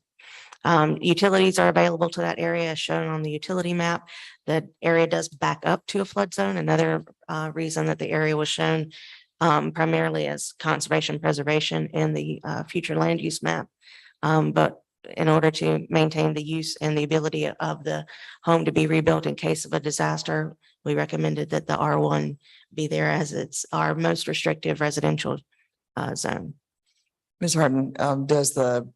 Utilities are available to that area as shown on the utility map. The area does back up to a flood zone. Another reason that the area was shown primarily as conservation preservation in the future land use map. But in order to maintain the use and the ability of the home to be rebuilt in case of a disaster, we recommended that the R1 be there as it's our most restrictive residential zone. Ms. Harden, does the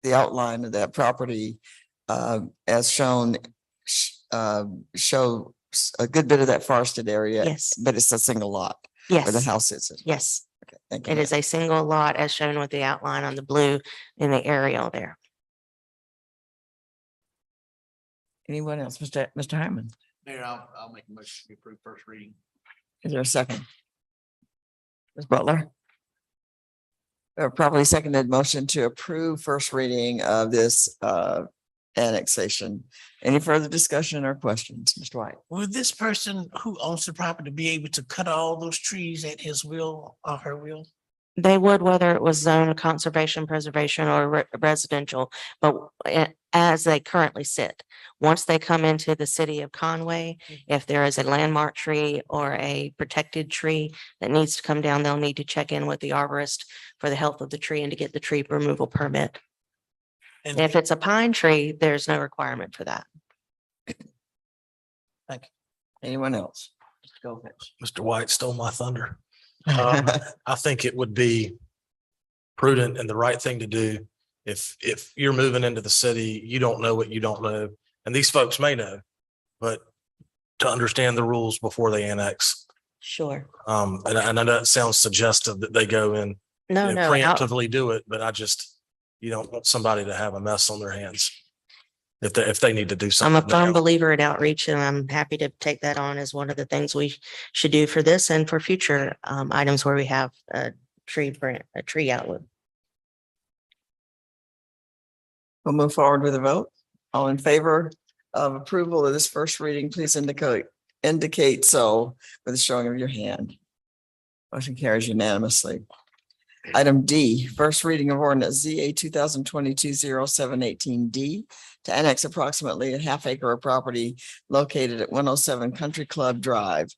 outline of that property as shown show a good bit of that forested area? Yes. But it's a single lot where the Yes, house is. yes, Okay, thank you. it is a single lot as shown with the outline on the blue in the aerial there. Anyone else? Mr. Hyman, Mayor, I'll make a motion to approve first reading. is there a second? Ms. Butler? Probably seconded motion to approve first reading of this annexation. Any further discussion or questions? Mr. White? Will this person who owns the property be able to cut all those trees at his will or her will? They would, whether it was zone conservation preservation or residential, but as they currently sit. Once they come into the city of Conway, if there is a landmark tree or a protected tree that needs to come down, they'll need to check in with the arborist for the health of the tree and to get the tree removal permit. And If it's a pine tree, there's no requirement for that. Anyone else? Go ahead. Mr. White stole my thunder. I think it would be prudent and the right thing to do. If you're moving into the city, you don't know what you don't know, and these folks may know, but to understand the rules before they annex. Sure. And I know that sounds suggestive that they go in, No, you know, no. preemptively do it, but you don't want somebody to have a mess on their hands if they need to do I'm something. a firm now. believer in outreach, and I'm happy to take that on as one of the things we should do for this and for future items where we have a tree outlet. We'll move forward with a vote. All in favor of approval of this first reading, please indicate so with a showing of your hand. Motion carries unanimously. Item D, first reading of ordinance ZA 2022-0718D to annex approximately a half acre of property located at 107 Country Club Drive,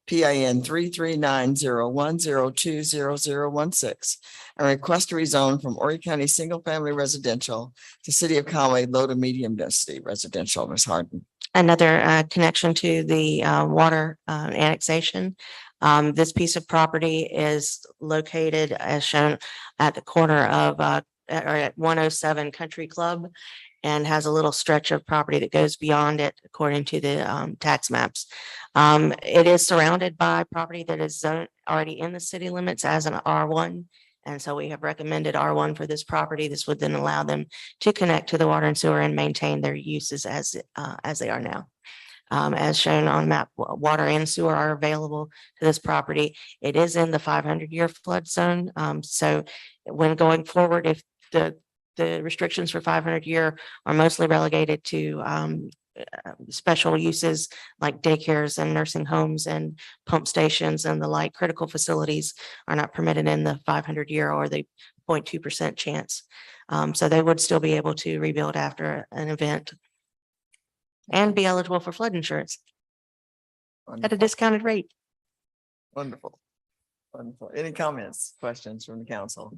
PIN 33901020016, and request to rezone from Horry County Single Family Residential to City of Conway Low to Medium Density Residential. Ms. Harden. Another connection to the water annexation. This piece of property is located as shown at the corner of or at 107 Country Club and has a little stretch of property that goes beyond it according to the tax maps. It is surrounded by property that is already in the city limits as an R1. And so we have recommended R1 for this property. This would then allow them to connect to the water and sewer and maintain their uses as they are now. As shown on map, water and sewer are available to this property. It is in the 500-year flood zone. So when going forward, if the restrictions for 500-year are mostly relegated to special uses like daycares and nursing homes and pump stations and the like, critical facilities are not permitted in the 500-year or the 0.2% chance. So they would still be able to rebuild after an event and be eligible for flood insurance at a discounted rate. Wonderful. Wonderful. Any comments, questions from the council?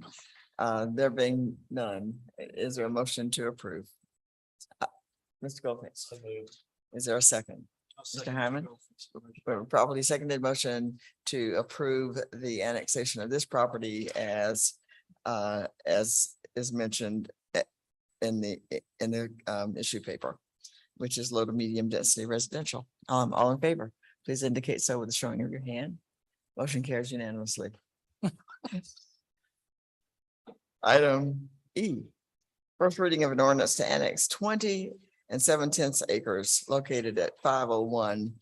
There being none, is there a motion to approve? Mr. Goldface, is there a second? Mr. Hyman? Properly seconded motion to approve the annexation of this property as is mentioned in the issue paper, which is low to medium density residential. All in favor, please indicate so with the showing of your hand. Motion carries unanimously. Item E, first reading of an ordinance to annex 20 7/10 acres located at 501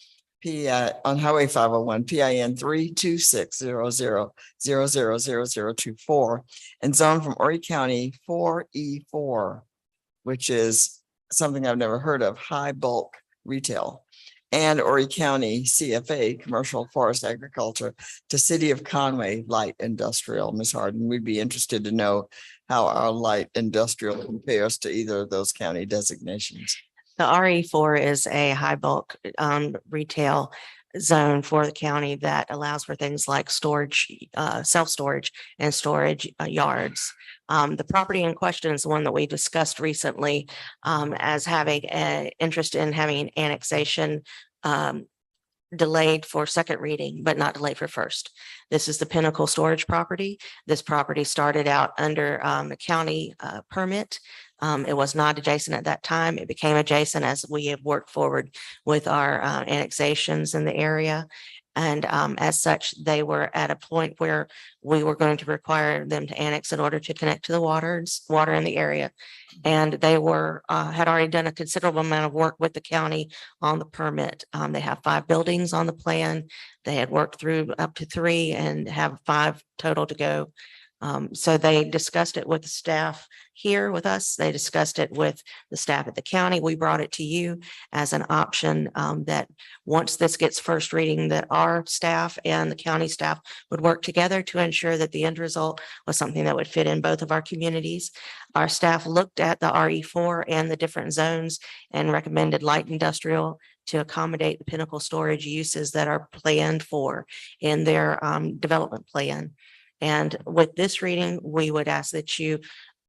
PI on Highway 501 PIN 32600000024 and zone from Horry County 4E4, which is something I've never heard of, high bulk retail, and Horry County CFA, commercial forest agriculture, to City of Conway light industrial. Ms. Harden, we'd be interested to know how our light industrial compares to either of those county designations. The RE4 is a high bulk retail zone for the county that allows for things like storage, self-storage and storage yards. The property in question is the one that we discussed recently as having an interest in having an annexation delayed for second reading, but not delayed for first. This is the Pinnacle Storage property. This property started out under a county permit. It was not adjacent at that time. It became adjacent as we have worked forward with our annexations in the area. And as such, they were at a point where we were going to require them to annex in order to connect to the water in the area. And they were had already done a considerable amount of work with the county on the permit. They have 5 buildings on the plan. They had worked through up to 3 and have 5 total to go. So they discussed it with the staff here with us. They discussed it with the staff at the county. We brought it to you as an option that once this gets first reading, that our staff and the county staff would work together to ensure that the end result was something that would fit in both of our communities. Our staff looked at the RE4 and the different zones and recommended light industrial to accommodate the Pinnacle storage uses that are planned for in their development plan. And with this reading, we would ask that you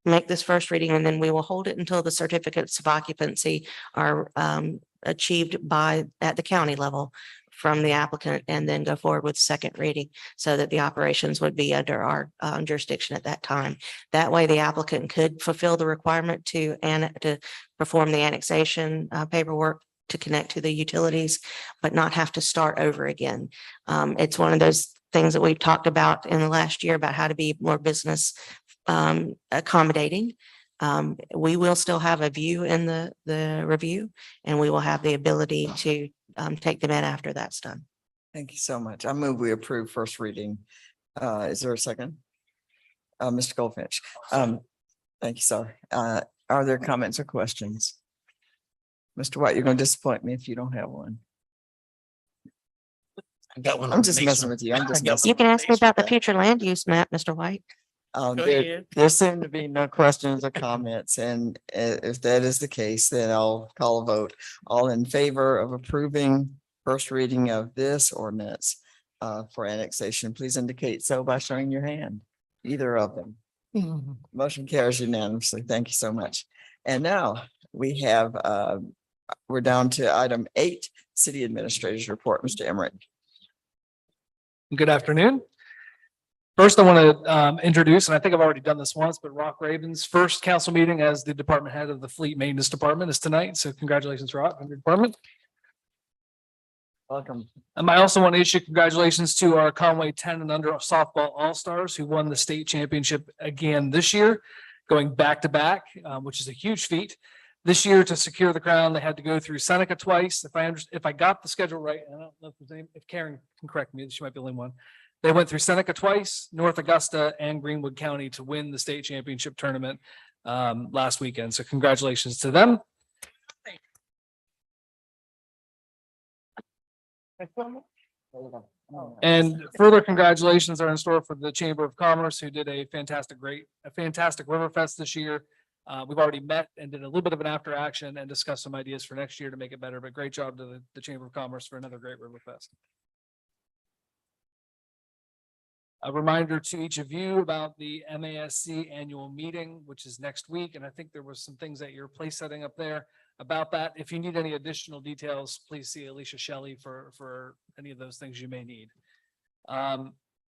make this first reading, and then we will hold it until the certificates of occupancy are achieved at the county level from the applicant, and then go forward with second reading so that the operations would be under our jurisdiction at that time. That way, the applicant could fulfill the requirement to perform the annexation paperwork to connect to the utilities, but not have to start over again. It's one of those things that we've talked about in the last year about how to be more business accommodating. We will still have a view in the review, and we will have the ability to take them in after that's done. Thank you so much. I move we approve first reading. Is there a second? Mr. Goldfinch. Thank you, sir. Are there comments or questions? Mr. White, you're going to disappoint me if you don't have one. I got one. I'm just messing with you. I'm just messing. You can ask me about the future land use map, Mr. White. There seem to be no questions or comments, and if that is the case, then I'll call a vote. All in favor of approving first reading of this ordinance for annexation, please indicate so by showing your hand. Either of them. Motion carries unanimously. Thank you so much. And now we have, we're down to item 8, City Administrator's Report. Mr. Emmerich. Good afternoon. First, I want to introduce, and I think I've already done this once, but Rock Raven's first council meeting as the department head of the Fleet Maintenance Department is tonight. So congratulations, Rock, on your department. Welcome. I also want to issue congratulations to our Conway 10 and under softball all-stars who won the state championship again this year, going back to back, which is a huge feat. This year, to secure the crown, they had to go through Seneca twice. If I got the schedule right, I don't know if Karen can correct me, she might be the only one. They went through Seneca twice, North Augusta, and Greenwood County to win the state championship tournament last weekend. So congratulations to them. And further congratulations are in store for the Chamber of Commerce, who did a fantastic Riverfest this year. We've already met and did a little bit of an after action and discussed some ideas for next year to make it better, but great job to the Chamber of Commerce for another great Riverfest. A reminder to each of you about the MASC annual meeting, which is next week. And I think there was some things at your place setting up there about that. If you need any additional details, please see Alicia Shelley for any of those things you may need.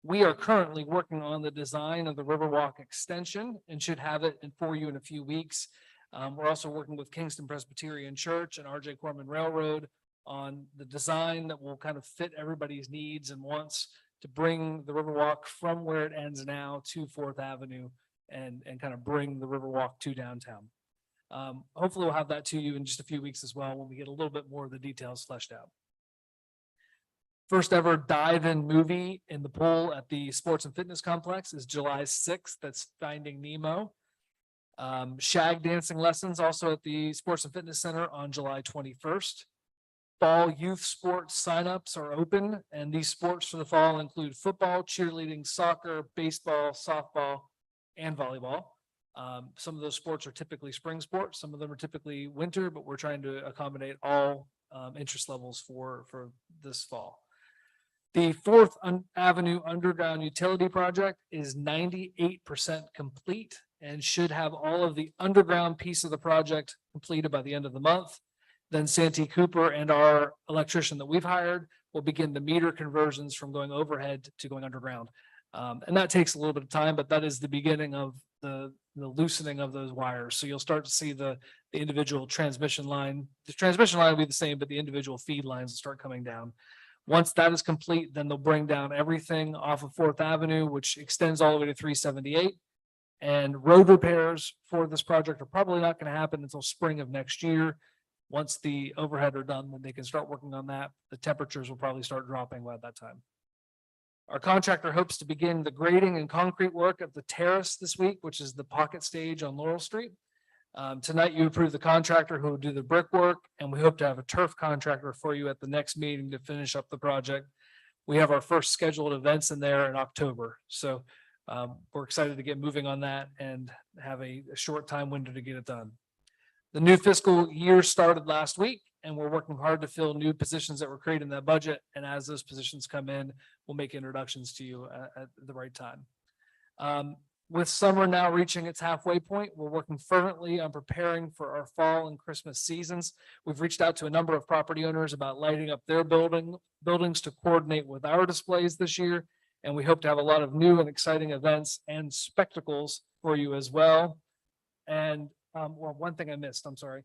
We are currently working on the design of the Riverwalk extension and should have it for you in a few weeks. We're also working with Kingston Presbyterian Church and RJ Corman Railroad on the design that will kind of fit everybody's needs and wants to bring the Riverwalk from where it ends now to Fourth Avenue and kind of bring the Riverwalk to downtown. Hopefully we'll have that to you in just a few weeks as well when we get a little bit more of the details fleshed out. First ever dive-in movie in the pool at the Sports and Fitness Complex is July 6th. That's Finding Nemo. Shag dancing lessons also at the Sports and Fitness Center on July 21st. Fall youth sports signups are open, and these sports for the fall include football, cheerleading, soccer, baseball, softball, and volleyball. Some of those sports are typically spring sports, some of them are typically winter, but we're trying to accommodate all interest levels for this fall. The Fourth Avenue Underground Utility Project is 98% complete and should have all of the underground piece of the project completed by the end of the month. Then Santee Cooper and our electrician that we've hired will begin the meter conversions from going overhead to going underground. And that takes a little bit of time, but that is the beginning of the loosening of those wires. So you'll start to see the individual transmission line. The transmission line will be the same, but the individual feed lines will start coming down. Once that is complete, then they'll bring down everything off of Fourth Avenue, which extends all the way to 378. And road repairs for this project are probably not going to happen until spring of next year. Once the overhead are done, then they can start working on that. The temperatures will probably start dropping by that time. Our contractor hopes to begin the grading and concrete work of the terrace this week, which is the pocket stage on Laurel Street. Tonight you approve the contractor who will do the brickwork, and we hope to have a turf contractor for you at the next meeting to finish up the project. We have our first scheduled events in there in October. So we're excited to get moving on that and have a short time window to get it done. The new fiscal year started last week, and we're working hard to fill new positions that were created in that budget. And as those positions come in, we'll make introductions to you at the right time. With summer now reaching its halfway point, we're working fervently on preparing for our fall and Christmas seasons. We've reached out to a number of property owners about lighting up their buildings to coordinate with our displays this year. And we hope to have a lot of new and exciting events and spectacles for you as well. And well, one thing I missed, I'm sorry.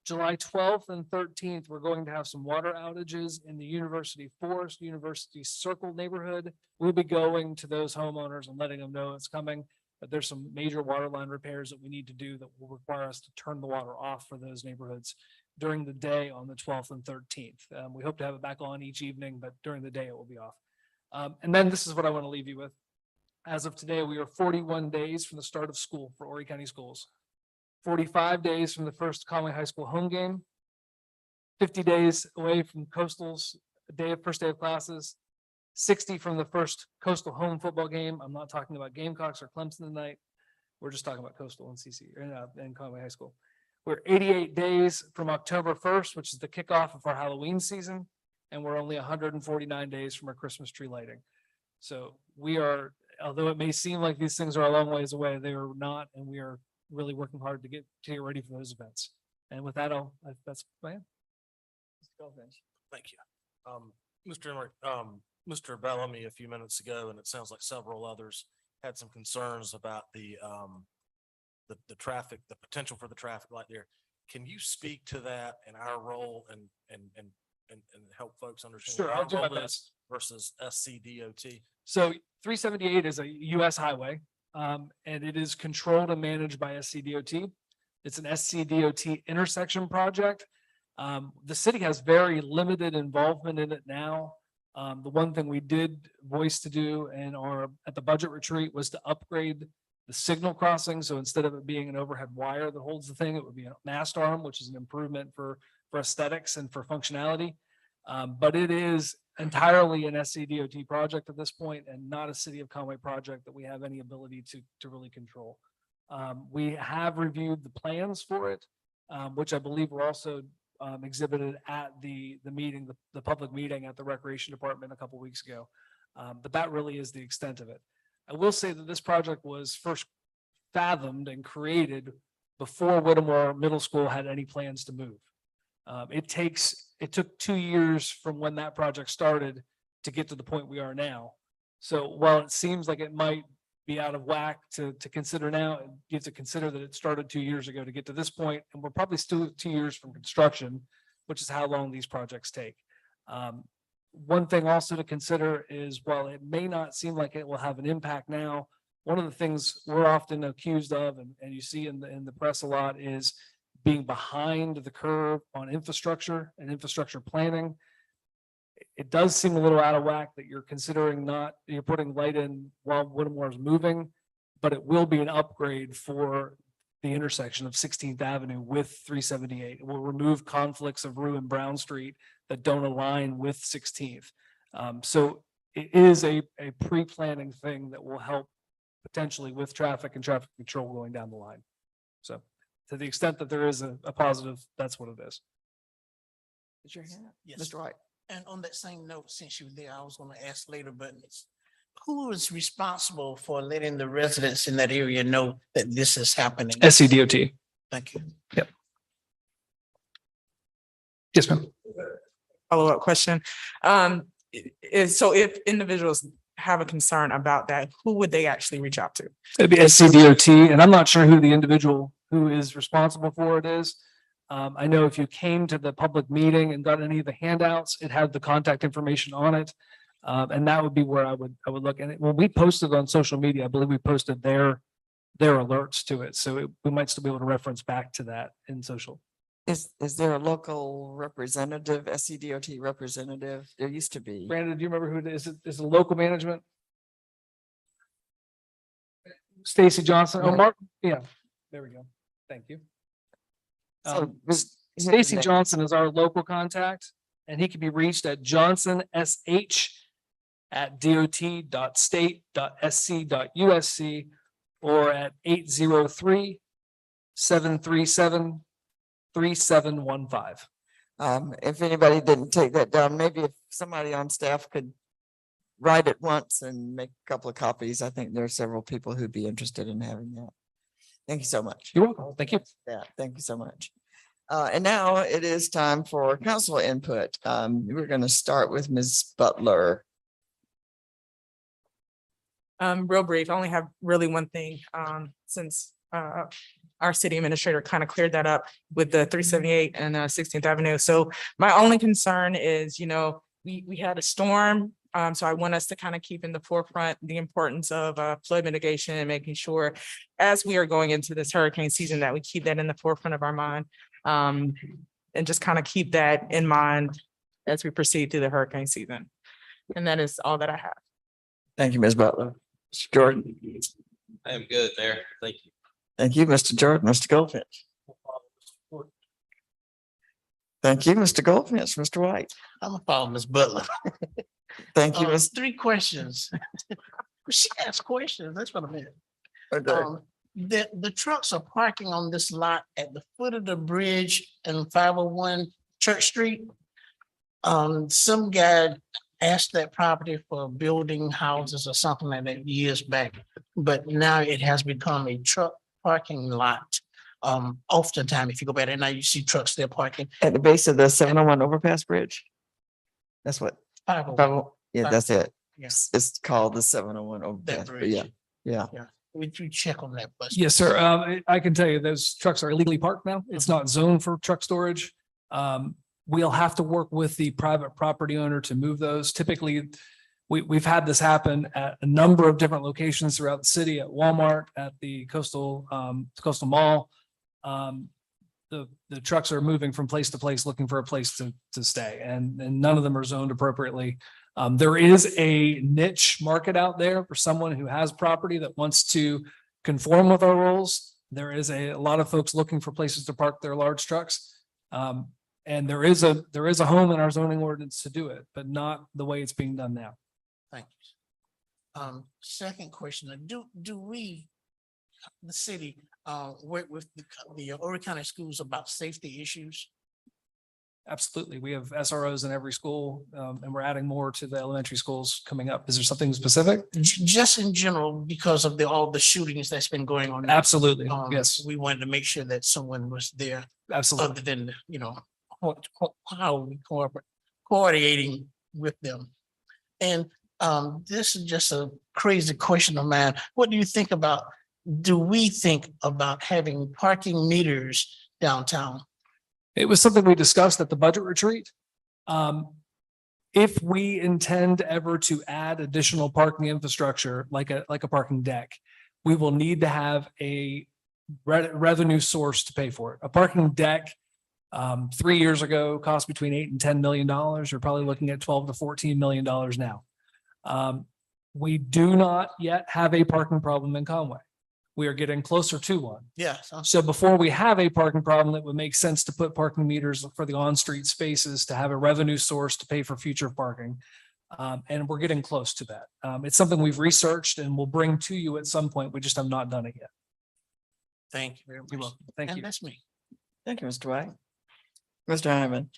July 12th and 13th, we're going to have some water outages in the University Forest, University Circle neighborhood. We'll be going to those homeowners and letting them know it's coming, but there's some major water line repairs that we need to do that will require us to turn the water off for those neighborhoods during the day on the 12th and 13th. We hope to have it back on each evening, but during the day it will be off. And then this is what I want to leave you with. As of today, we are 41 days from the start of school for Horry County Schools. 45 days from the first Conway High School home game, 50 days away from Coastal's first day of classes, 60 from the first Coastal home football game. I'm not talking about Gamecocks or Clemson tonight. We're just talking about Coastal and and Conway High School. We're 88 days from October 1st, which is the kickoff of our Halloween season, and we're only 149 days from our Christmas tree lighting. So we are, although it may seem like these things are a long ways away, they are not, and we are really working hard to get ready for those events. And with that, that's my plan. Thank you. Mr. Emery, Mr. Bellamy a few minutes ago, and it sounds like several others had some concerns about the traffic, the potential for the traffic light there. Can you speak to that and our role and help folks understand? Sure, what I'll our do my role is best. Versus SCDOT. So 378 is a US highway. And it is controlled and managed by SCDOT. It's an SCDOT intersection project. The city has very limited involvement in it now. The one thing we did voice to do at the budget retreat was to upgrade the signal crossing. So instead of it being an overhead wire that holds the thing, it would be a mast arm, which is an improvement for aesthetics and for functionality. But it is entirely an SCDOT project at this point and not a City of Conway project that we have any ability to really control. We have reviewed the plans for it, which I believe were also exhibited at the meeting, the public meeting at the Recreation Department a couple weeks ago. But that really is the extent of it. I will say that this project was first fathomed and created before Whittemore Middle School had any plans to move. It took 2 years from when that project started to get to the point we are now. So while it seems like it might be out of whack to consider now. You have to consider that it started 2 years ago to get to this point, and we're probably still 2 years from construction, which is how long these projects take. One thing also to consider is while it may not seem like it will have an impact now, one of the things we're often accused of, and you see in the press a lot, is being behind the curve on infrastructure and infrastructure planning. It does seem a little out of whack that you're considering you're putting light in while Whittemore is moving, but it will be an upgrade for the intersection of 16th Avenue with 378. It will remove conflicts of Rue and Brown Street that don't align with 16th. So it is a pre-planning thing that will help potentially with traffic and traffic control going down the line. So to the extent that there is a positive, that's what it is. Is your hand? Yes. Mr. White. And on that same note, since you were there, I was gonna ask later, but who is responsible for letting the residents in that area know that this is happening? SCDOT. Thank you. Yes, ma'am. Follow-up question. So if individuals have a concern about that, who would they actually reach out to? It'd be SCDOT, and I'm not sure who the individual who is responsible for it is. I know if you came to the public meeting and got any of the handouts, it had the contact information on it. And that would be where I would look. And when we posted on social media, I believe we posted their alerts to it. So we might still be able to reference back to that in social. Is there a local representative, SCDOT representative? There used to be. Brandon, do you remember who it is? Is it local management? Stacy Johnson. Oh, Right. Mark. Yeah, there we go. Thank you. So, Stacy Johnson is our local contact, and he can be reached at johnson.sh@dot.state.sc.usc or at 803-737-3715. If anybody didn't take that down, maybe if somebody on staff could write it once and make a couple of copies. I think there are several people who'd be interested in having that. Thank you so much. You're welcome. Thank you. Yeah, thank you so much. And now it is time for council input. We're going to start with Ms. Butler. Real brief, I only have really one thing, since our city administrator kind of cleared that up with the 378 and 16th Avenue. So my only concern is, we had a storm. So I want us to kind of keep in the forefront the importance of flood mitigation and making sure as we are going into this hurricane season that we keep that in the forefront of our mind. And just kind of keep that in mind as we proceed through the hurricane season. And that is all that I have. Thank you, Ms. Butler. Mr. Jordan. I am good there. Thank you. Thank you, Mr. Jordan. Mr. Goldfinch. Thank you, Mr. Goldfinch. Mr. White. I'm gonna follow Ms. Butler. Thank you, Ms. 3 questions. She asked questions. That's what I meant. Okay. The trucks are parking on this lot at the foot of the bridge in 501 Church Street. Some guy asked that property for building houses or something like that years back, but now it has become a truck parking lot. Oftentimes, if you go back there now, you see trucks there parking. At the base of the 701 overpass bridge? That's what, 501, yeah, that's it. Yeah. It's called the 701 overpass. but Yeah, bridge. yeah. Would you check on that? Bus? Yes, sir. I can tell you those trucks are illegally parked now. It's not zoned for truck storage. We'll have to work with the private property owner to move those. Typically, we've had this happen at a number of different locations throughout the city, at Walmart, at the coastal mall. The trucks are moving from place to place, looking for a place to stay, and none of them are zoned appropriately. There is a niche market out there for someone who has property that wants to conform with our rules. There is a lot of folks looking for places to park their large trucks. And there is a home in our zoning ordinance to do it, but not the way it's being done now. Thank you. Second question, do we, the city, work with the Horry County schools about safety issues? Absolutely. We have SROs in every school, and we're adding more to the elementary schools coming up. Is there something specific? Just in general, because of all the shootings that's been going on. Absolutely. Yes, We wanted to make sure that someone was there absolutely. other than, how we coordinating with them. And This is just a crazy question of mine. What do you think about, do we think about having parking meters downtown? It was something we discussed at the budget retreat. If we intend ever to add additional parking infrastructure, like a parking deck, we will need to have a revenue source to pay for it. A parking deck 3 years ago cost between $8 and $10 million. You're probably looking at $12 to $14 million now. We do not yet have a parking problem in Conway. We are getting closer to one. Yes. So before we have a parking problem, it would make sense to put parking meters for the on-street spaces to have a revenue source to pay for future parking. And we're getting close to that. It's something we've researched and we'll bring to you at some point. We just have not done it yet. Thank you very much. You're welcome. Thank And you. that's me. Thank you, Mr. White. Mr. Hyman,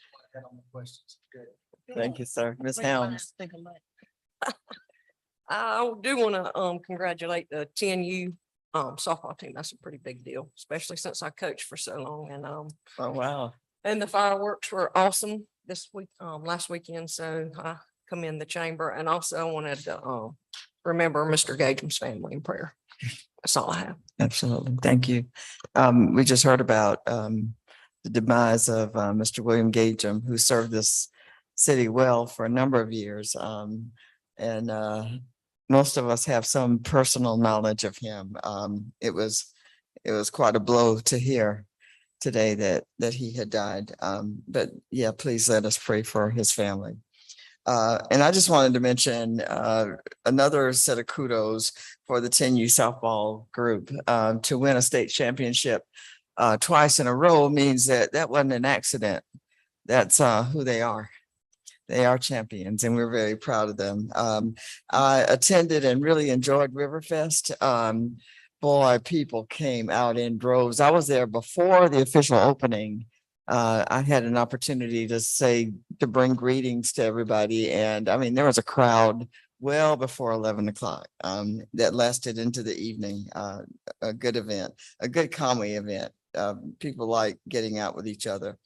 thank you, sir. Ms. Helms. I do want to congratulate the 10U softball team. That's a pretty big deal, especially since I coached for so long. Oh, wow. And the fireworks were awesome this week, last weekend. So I commend the chamber, and also I wanted to remember Mr. Gagem's family in prayer. That's all I have. Absolutely. Thank you. We just heard about the demise of Mr. William Gagem, who served this city well for a number of years. And most of us have some personal knowledge of him. It was quite a blow to hear today that he had died. But yeah, please let us pray for his family. And I just wanted to mention another set of kudos for the 10U softball group. To win a state championship twice in a row means that wasn't an accident. That's who they are. They are champions, and we're very proud of them. I attended and really enjoyed Riverfest. Boy, people came out in droves. I was there before the official opening. I had an opportunity to bring greetings to everybody. And I mean, there was a crowd well before 11 o'clock that lasted into the evening. A good event, a good Conway event. People like getting out with each other.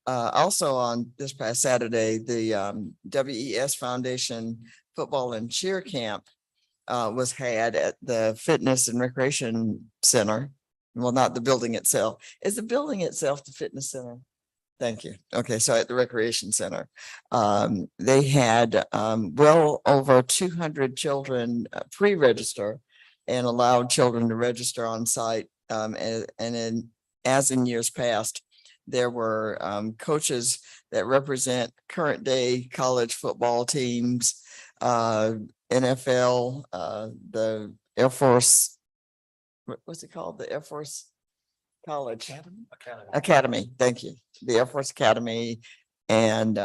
Also on this past Saturday, the WES Foundation Football and Cheer Camp was had at the Fitness and Recreation Center. Well, not the building itself. Is the building itself the fitness center? Thank you. Okay, so at the Recreation Center, they had well over 200 children pre-register and allowed children to register on site. As in years past, there were coaches that represent current day college football teams, NFL, the Air Force, what's it called? The Air Force College Academy. Thank you. The Air Force Academy and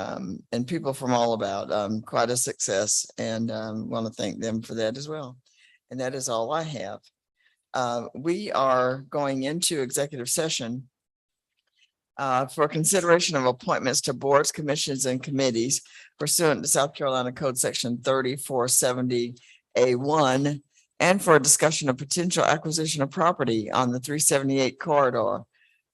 people from all about. Quite a success, and want to thank them for that as well. And that is all I have. We are going into executive session for consideration of appointments to boards, commissions, and committees pursuant to South Carolina Code Section 3470A1, and for a discussion of potential acquisition of property on the 378 corridor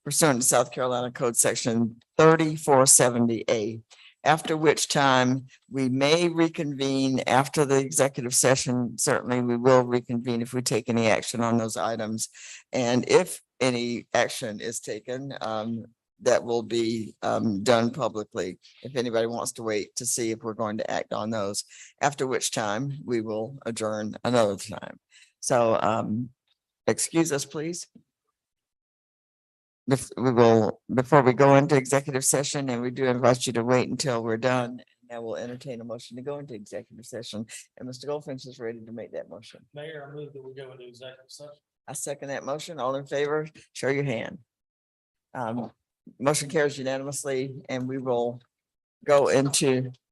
pursuant to South Carolina Code Section 3470A. After which time we may reconvene after the executive session. Certainly we will reconvene if we take any action on those items. And if any action is taken, that will be done publicly if anybody wants to wait to see if we're going to act on those, after which time we will adjourn another time. So excuse us, please. Before we go into executive session, and we do invite you to wait until we're done, and we'll entertain a motion to go into executive session. And Mr. Goldfinch is ready to make that motion. Mayor, I move that we go into executive session. I second that motion. All in favor, show your hand. Motion carries unanimously, and we will go into